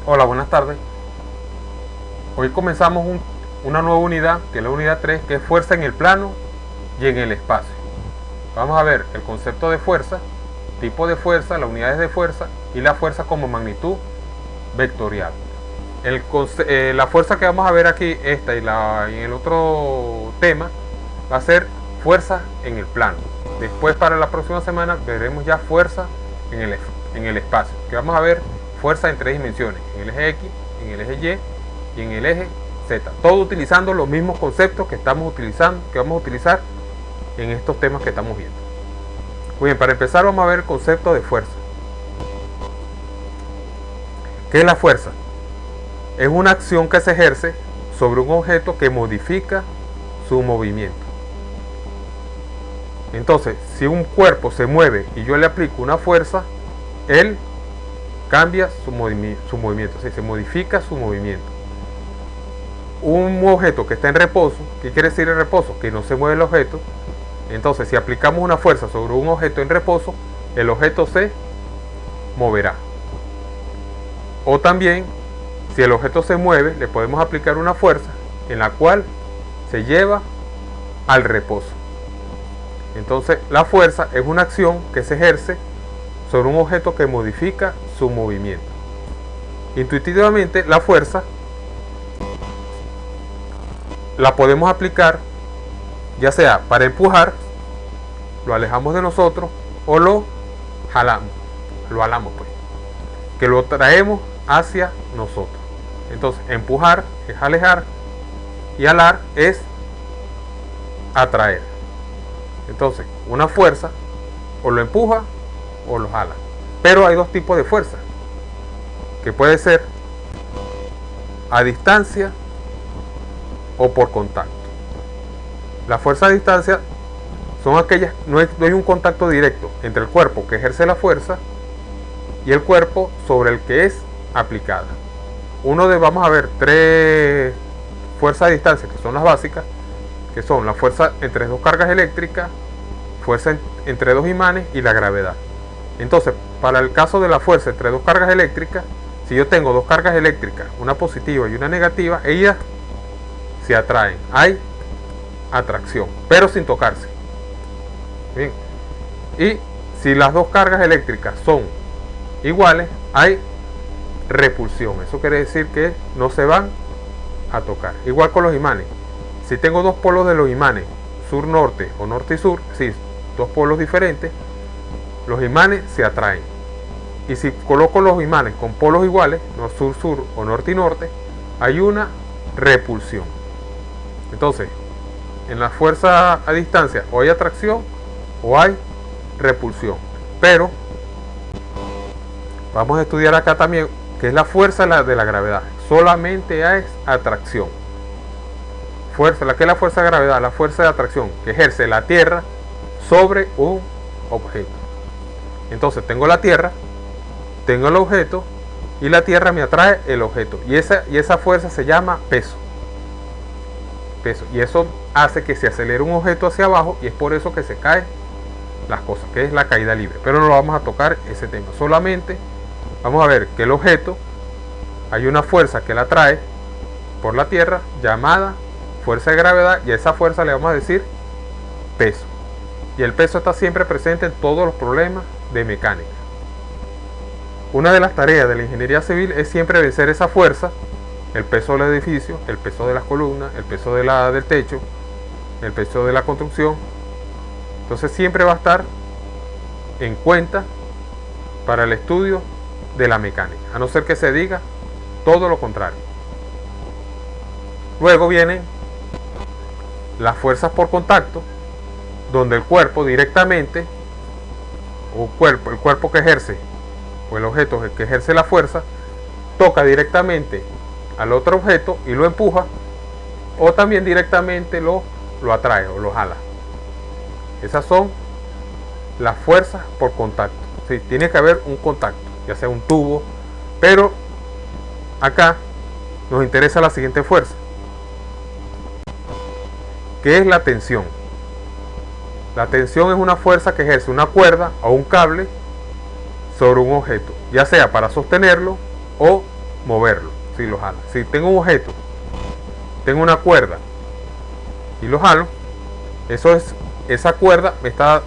Hola, buenas tardes. Hoy comenzamos una nueva unidad, que es la unidad 3, que es fuerza en el plano y en el espacio. Vamos a ver el concepto de fuerza, tipo de fuerza, las unidades de fuerza y la fuerza como magnitud vectorial. La fuerza que vamos a ver aquí, esta y en el otro tema, va a ser fuerza en el plano. Después, para la próxima semana, veremos ya fuerza en el espacio, que vamos a ver fuerza en tres dimensiones: en el eje X, en el eje Y y en el eje Z. Todo utilizando los mismos conceptos que vamos a utilizar en estos temas que estamos viendo. Muy bien, para empezar vamos a ver el concepto de fuerza. ¿Qué es la fuerza? Es una acción que se ejerce sobre un objeto que modifica su movimiento. Entonces, si un cuerpo se mueve y yo le aplico una fuerza, él cambia su movimiento, se modifica su movimiento. Un objeto que está en reposo, ¿qué quiere decir en reposo? Que no se mueve el objeto. Entonces, si aplicamos una fuerza sobre un objeto en reposo, el objeto se moverá. O también, si el objeto se mueve, le podemos aplicar una fuerza en la cual se lleva al reposo. Entonces, la fuerza es una acción que se ejerce sobre un objeto que modifica su movimiento. Intuitivamente, la fuerza la podemos aplicar ya sea para empujar, lo alejamos de nosotros, o lo jalamos, pues, que lo traemos hacia nosotros. Entonces, empujar es alejar y jalar es atraer. Entonces, una fuerza o lo empuja o lo jala. Pero hay dos tipos de fuerza, que puede ser a distancia o por contacto. La fuerza a distancia son aquellas, no hay un contacto directo entre el cuerpo que ejerce la fuerza y el cuerpo sobre el que es aplicada. Vamos a ver tres fuerzas a distancia, que son las básicas, que son la fuerza entre dos cargas eléctricas, fuerza entre dos imanes y la gravedad. Entonces, para el caso de la fuerza entre dos cargas eléctricas, si yo tengo dos cargas eléctricas, una positiva y una negativa, ellas se atraen. Hay atracción, pero sin tocarse. Bien. Y si las dos cargas eléctricas son iguales, hay repulsión. Eso quiere decir que no se van a tocar. Igual con los imanes. Si tengo dos polos de los imanes, sur-norte o norte y sur, sí, dos polos diferentes, los imanes se atraen. Y si coloco los imanes con polos iguales, no sur-sur o norte y norte, hay una repulsión. Entonces, en la fuerza a distancia o hay atracción o hay repulsión. Pero vamos a estudiar acá también que es la fuerza de la gravedad. Solamente es atracción. ¿Qué es la fuerza de gravedad? La fuerza de atracción que ejerce la Tierra sobre un objeto. Entonces tengo la Tierra, tengo el objeto y la Tierra me atrae el objeto. Y esa fuerza se llama peso. Y eso hace que se acelere un objeto hacia abajo y es por eso que se caen las cosas, que es la caída libre. Pero no lo vamos a tocar ese tema. Solamente vamos a ver que el objeto, hay una fuerza que la atrae por la Tierra llamada fuerza de gravedad, y a esa fuerza le vamos a decir peso. Y el peso está siempre presente en todos los problemas de mecánica. Una de las tareas de la ingeniería civil es siempre vencer esa fuerza, el peso del edificio, el peso de las columnas, el peso del techo, el peso de la construcción. Entonces siempre va a estar en cuenta para el estudio de la mecánica, a no ser que se diga todo lo contrario. Luego vienen las fuerzas por contacto, donde el cuerpo directamente, el cuerpo que ejerce, o el objeto que ejerce la fuerza, toca directamente al otro objeto y lo empuja, o también directamente lo atrae o lo jala. Esas son las fuerzas por contacto. Sí, tiene que haber un contacto, ya sea un tubo, pero acá nos interesa la siguiente fuerza, que es la tensión. La tensión es una fuerza que ejerce una cuerda o un cable sobre un objeto, ya sea para sostenerlo o moverlo, si lo jalo. Si tengo un objeto, tengo una cuerda y lo jalo, esa cuerda me está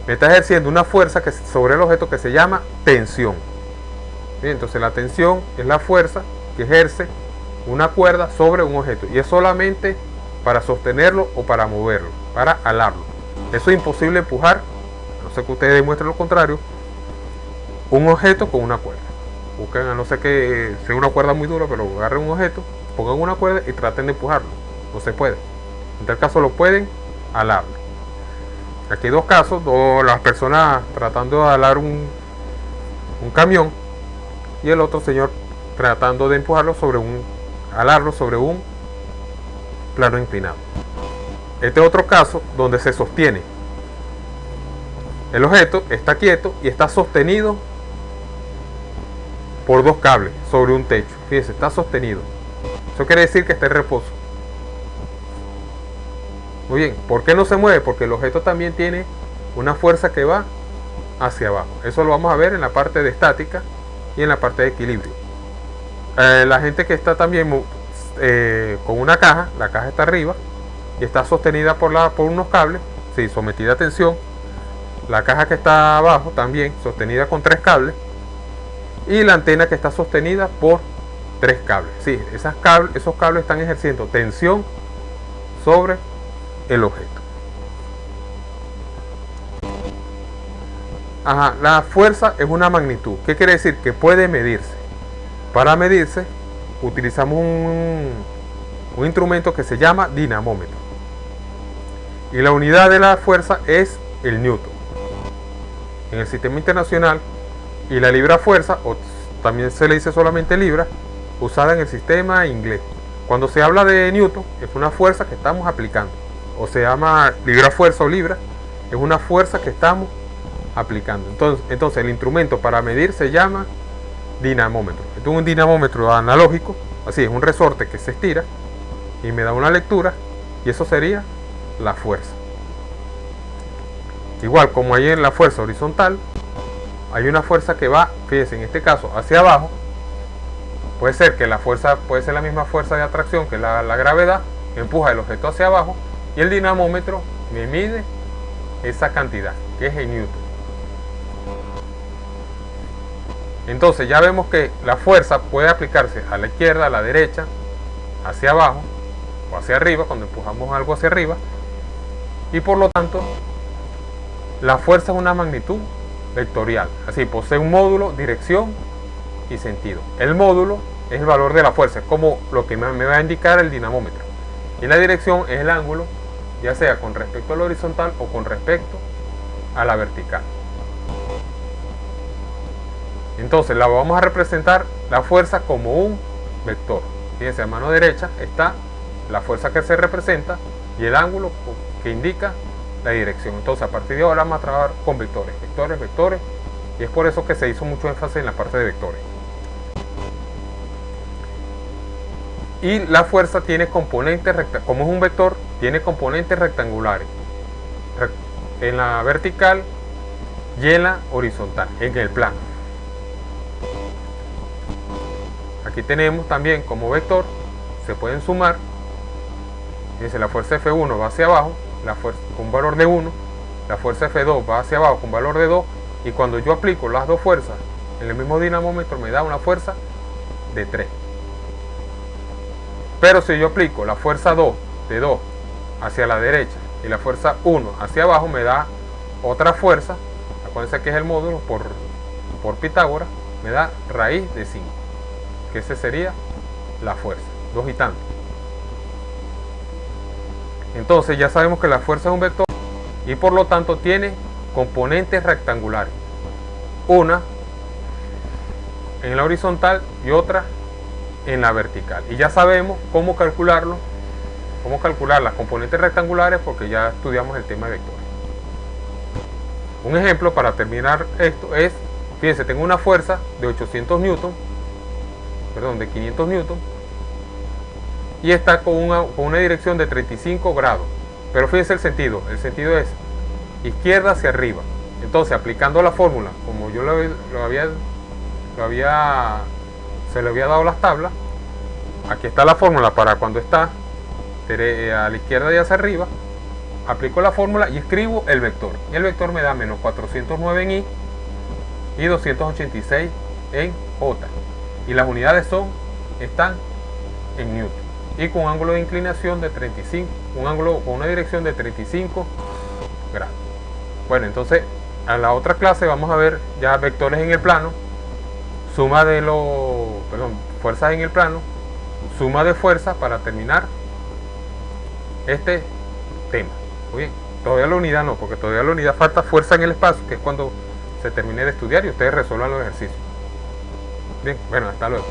ejerciendo una fuerza sobre el objeto que se llama tensión. ¿Sí? Entonces la tensión es la fuerza que ejerce una cuerda sobre un objeto y es solamente para sostenerlo o para moverlo, para alarlo. Eso es imposible empujar, a no ser que ustedes demuestren lo contrario, un objeto con una cuerda. Busquen, a no ser que sea una cuerda muy dura, pero agarren un objeto, pongan una cuerda y traten de empujarlo. No se puede. En tal caso lo pueden alarlo. Aquí hay dos casos, las personas tratando de alar un camión y el otro señor tratando de empujarlo alarlo sobre un plano inclinado. Este es otro caso donde se sostiene. El objeto está quieto y está sostenido por dos cables sobre un techo. Fíjense, está sostenido. Eso quiere decir que está en reposo. Muy bien, ¿por qué no se mueve? Porque el objeto también tiene una fuerza que va hacia abajo. Eso lo vamos a ver en la parte de estática y en la parte de equilibrio. La gente que está también con una caja, la caja está arriba y está sostenida por unos cables, sí, sometida a tensión. La caja que está abajo también sostenida con 3 cables y la antena que está sostenida por 3 cables. Sí, esos cables están ejerciendo tensión sobre el objeto. Ajá, la fuerza es una magnitud. ¿Qué quiere decir? Que puede medirse. Para medirse utilizamos un instrumento que se llama dinamómetro. Y la unidad de la fuerza es el newton. En el sistema internacional, y la libra fuerza, o también se le dice solamente libra, usada en el sistema inglés. Cuando se habla de newton, es una fuerza que estamos aplicando. O se llama libra fuerza o libra, es una fuerza que estamos aplicando. Entonces el instrumento para medir se llama dinamómetro. Esto es un dinamómetro analógico, así es un resorte que se estira y me da una lectura y eso sería la fuerza. Igual como hay en la fuerza horizontal, hay una fuerza que va, fíjense, en este caso hacia abajo. Puede ser que la fuerza, puede ser la misma fuerza de atracción que la gravedad, que empuja el objeto hacia abajo, y el dinamómetro me mide esa cantidad, que es el newton. Entonces ya vemos que la fuerza puede aplicarse a la izquierda, a la derecha, hacia abajo o hacia arriba, cuando empujamos algo hacia arriba, y por lo tanto la fuerza es una magnitud vectorial, así posee un módulo, dirección y sentido. El módulo es el valor de la fuerza, es como lo que me va a indicar el dinamómetro, y la dirección es el ángulo, ya sea con respecto a la horizontal o con respecto a la vertical. Entonces la vamos a representar la fuerza como un vector. Fíjense, a mano derecha está la fuerza que se representa y el ángulo que indica la dirección. Entonces a partir de ahora vamos a trabajar con vectores, vectores, vectores, y es por eso que se hizo mucho énfasis en la parte de vectores. Y la fuerza tiene componentes rectangulares, como es un vector, tiene componentes rectangulares en la vertical y en la horizontal, en el plano. Aquí tenemos también como vector, se pueden sumar. Dice, la fuerza F1 va hacia abajo, con un valor de 1, la fuerza F2 va hacia abajo con valor de 2, y cuando yo aplico las dos fuerzas en el mismo dinamómetro me da una fuerza de 3. Pero si yo aplico la fuerza 2 de 2 hacia la derecha y la fuerza 1 hacia abajo, me da otra fuerza. Acuérdense que es el módulo por Pitágoras, me da raíz de 5, que ese sería la fuerza, 2 y tanto. Entonces ya sabemos que la fuerza es un vector y por lo tanto tiene componentes rectangulares, una en la horizontal y otra en la vertical, y ya sabemos cómo calcularlo, cómo calcular las componentes rectangulares, porque ya estudiamos el tema de vectores. Un ejemplo para terminar esto es, fíjense, tengo una fuerza de 800 newton, perdón, de 500 newton, y está con una dirección de 35 grados, pero fíjense el sentido es izquierda hacia arriba. Entonces aplicando la fórmula como yo lo había se le había dado las tablas. Aquí está la fórmula para cuando está a la izquierda y hacia arriba. Aplico la fórmula y escribo el vector. Y el vector me da menos 409 en I y 286 en J. Y las unidades están en Newton. Y con un ángulo de inclinación de 35, un ángulo con una dirección de 35 grados. Bueno, entonces a la otra clase vamos a ver ya vectores en el plano, fuerzas en el plano, suma de fuerzas para terminar este tema. Muy bien, todavía la unidad no, porque todavía la unidad falta fuerza en el espacio, que es cuando se termine de estudiar y ustedes resuelvan los ejercicios. Bien, bueno, hasta luego.